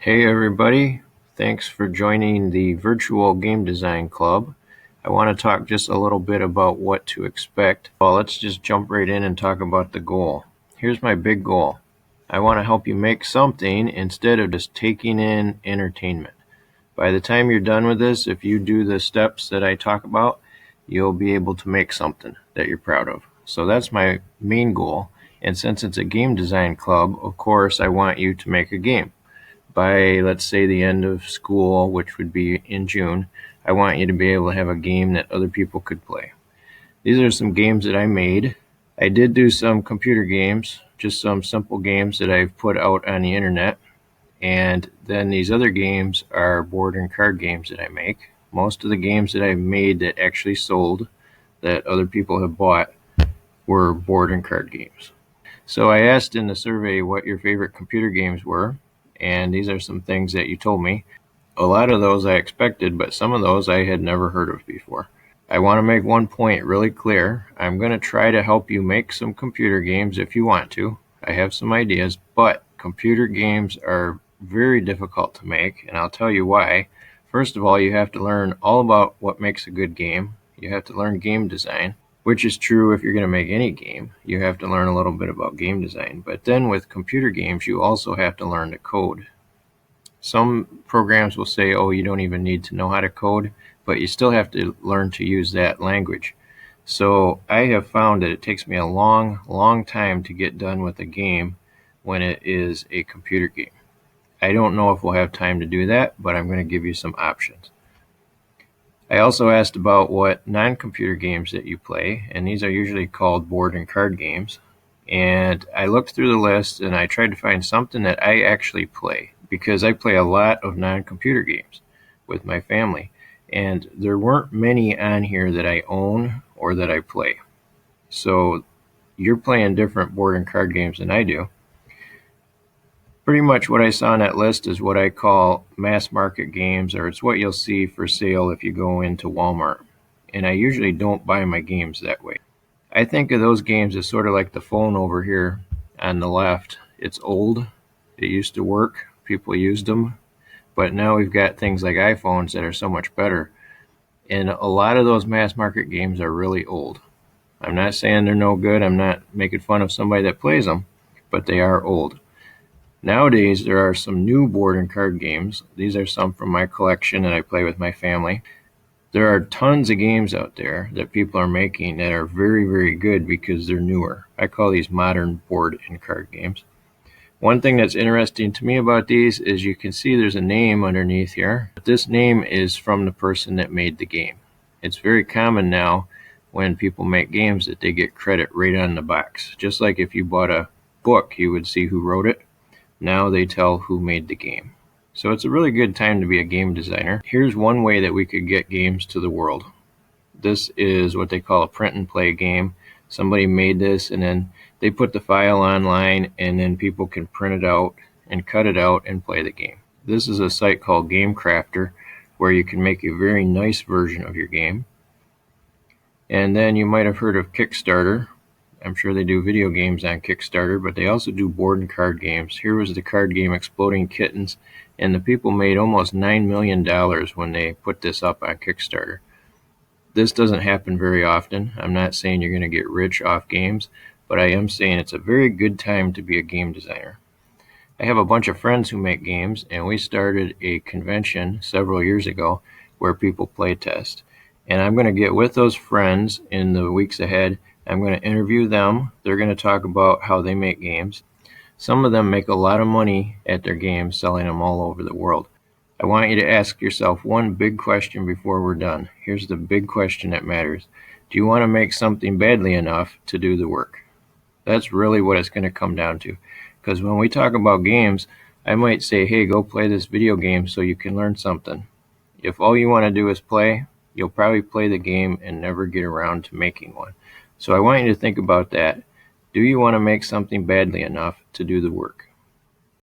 Hey everybody, thanks for joining the Virtual Game Design Club. I want to talk just a little bit about what to expect. Well, let's just jump right in and talk about the goal. Here's my big goal. I want to help you make something instead of just taking in entertainment. By the time you're done with this, if you do the steps that I talk about, you'll be able to make something that you're proud of. So that's my main goal. And since it's a game design club, of course, I want you to make a game. By, let's say, the end of school, which would be in June, I want you to be able to have a game that other people could play. These are some games that I made. I did do some computer games, just some simple games that I've put out on the internet. And then these other games are board and card games that I make. Most of the games that I've made that actually sold, that other people have bought, were board and card games. So I asked in the survey what your favorite computer games were, and these are some things that you told me. A lot of those I expected, but some of those I had never heard of before. I want to make one point really clear. I'm going to try to help you make some computer games if you want to. I have some ideas, but computer games are very difficult to make, and I'll tell you why. First of all, you have to learn all about what makes a good game. You have to learn game design, which is true if you're going to make any game. You have to learn a little bit about game design. But then with computer games, you also have to learn to code. Some programs will say, oh, you don't even need to know how to code, but you still have to learn to use that language. So I have found that it takes me a long time to get done with a game when it is a computer game. I don't know if we'll have time to do that, but I'm going to give you some options. I also asked about what non-computer games that you play, and these are usually called board and card games. And I looked through the list and I tried to find something that I actually play, because I play a lot of non-computer games with my family. And there weren't many on here that I own or that I play. So you're playing different board and card games than I do. Pretty much what I saw on that list is what I call mass market games, or it's what you'll see for sale if you go into Walmart. And I usually don't buy my games that way. I think of those games as sort of like the phone over here on the left. It's old. It used to work. People used them. But now we've got things like iPhones that are so much better. And a lot of those mass market games are really old. I'm not saying they're no good. I'm not making fun of somebody that plays them, but they are old. Nowadays, there are some new board and card games. These are some from my collection that I play with my family. There are tons of games out there that people are making that are very good because they're newer. I call these modern board and card games. One thing that's interesting to me about these is you can see there's a name underneath here. This name is from the person that made the game. It's very common now when people make games that they get credit right on the box. Just like if you bought a book, you would see who wrote it. Now they tell who made the game. So it's a really good time to be a game designer. Here's one way that we could get games to the world. This is what they call a print and play game. Somebody made this and then they put the file online, and then people can print it out and cut it out and play the game. This is a site called Game Crafter where you can make a very nice version of your game. And then you might have heard of Kickstarter. I'm sure they do video games on Kickstarter, but they also do board and card games. Here was the card game Exploding Kittens, and the people made almost $9 million when they put this up on Kickstarter. This doesn't happen very often. I'm not saying you're going to get rich off games, but I am saying it's a very good time to be a game designer. I have a bunch of friends who make games, and we started a convention several years ago where people play test. And I'm going to get with those friends in the weeks ahead. I'm going to interview them. They're going to talk about how they make games. Some of them make a lot of money at their games, selling them all over the world. I want you to ask yourself one big question before we're done. Here's the big question that matters. Do you want to make something badly enough to do the work? That's really what it's going to come down to. Because when we talk about games, I might say, hey, go play this video game so you can learn something. If all you want to do is play, you'll probably play the game and never get around to making one. So I want you to think about that. Do you want to make something badly enough to do the work?